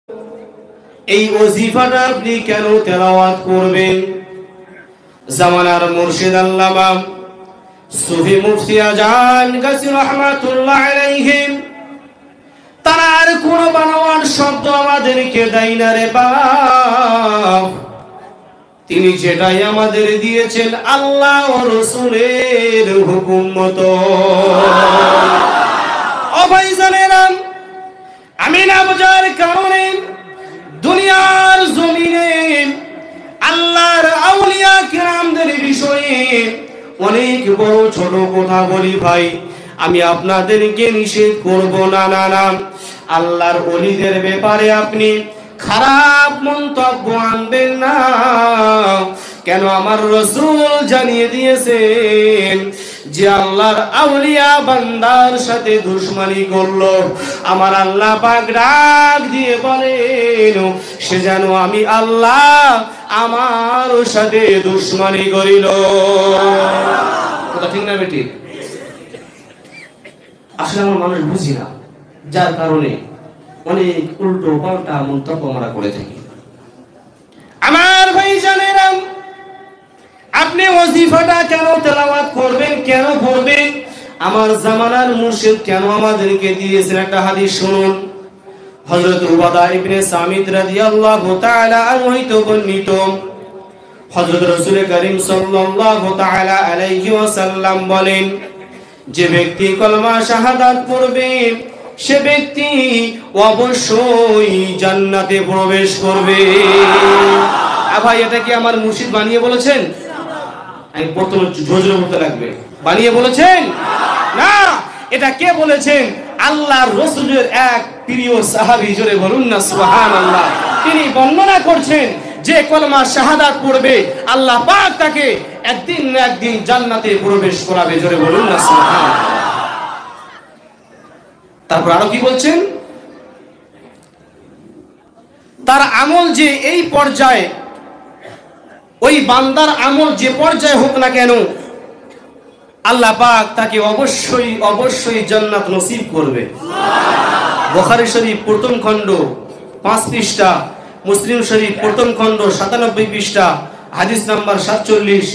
এই ওজিফাটা আপনি কেন তেলাওয়াত করবেন? জামানার মুর্শিদ আল্লামা সুফি মুফতি আজান গাজী রাহমাতুল্লাহ আলাইহিম তারা আর কোন বানোয়াট শব্দ আমাদেরকে দেয় না রে বাপ। তিনি যেটাই আমাদের দিয়েছেন আল্লাহ ও রাসূলের হুকুম মতো। ও ভাইজানেরা, আমি না বোঝার কারণে দুনিয়ার জমিনে আল্লাহর আউলিয়া কিরামদের বিষয়ে অনেক বড় ছোট কথা বলি ভাই। আমি আপনাদেরকে নিষেধ করব না, না না, আল্লাহর ওলিদের ব্যাপারে আপনি খারাপ মন্তব্য আনবেন না। কেন? আমার রাসূল জানিয়ে দিয়েছেন যে আল্লাহর আউলিয়া বান্দার সাথে দুশমনি করলো, আমার আল্লাহ পাক ডাক দিয়ে বলেন সে যেন আমি আল্লাহ আমার সাথে দুশমনি করিল। কথা ঠিক না বেটি? আসলে আমরা মানুষ বুঝি না, যার কারণে অনেক উল্টো পাল্টা মন্তব্য আমরা করে থাকি। আমার ভাইজানেরা, আপনি ওয়াজিফাটা কেন তেলাওয়াত করবেন, কেন পড়বেন? আমার জামানার মুর্শিদ কেন আমাদেরকে দিয়েছেন একটা হাদিস শুনুন। হযরত উবাদা ইবনে সামিত রাদিয়াল্লাহু তাআলা আনহু হইতে বর্ণিত, হযরত রাসূল করিম সাল্লাল্লাহু তাআলা আলাইহি ওয়াসাল্লাম বলেন, যে ব্যক্তি কলমা শাহাদাত পড়বে সে ব্যক্তি অবশ্যই জান্নাতে প্রবেশ করবে। ভাই, এটা কি আমার মুর্শিদ বানিয়ে বলেছেন? আমি প্রথমে জোরে বলতে লাগবে, বানিয়ে বলেছেন না। এটা কে বলেছেন? আল্লাহর রাসূলের এক প্রিয় সাহাবী, জোরে বলুন না সুবহানাল্লাহ। তিনি বর্ণনা করছেন যে কলমা শাহাদাত পড়বে আল্লাহ পাক তাকে একদিন না একদিন জান্নাতে প্রবেশ করাবে, জোরে বলুন না সুবহানাল্লাহ। তারপর আরো কি বলছেন? তার আমল যে এই পর্যায়ে, ওই বান্দার আমল যে পর্যায়ে হোক না কেন, আল্লাহ পাক তাকে অবশ্যই অবশ্যই জান্নাত নসিব করবে। বুখারী শরীফ প্রথম খণ্ড 5 পৃষ্ঠা, মুসলিম শরীফ প্রথম খণ্ড 97 পৃষ্ঠা, হাদিস নাম্বার 47।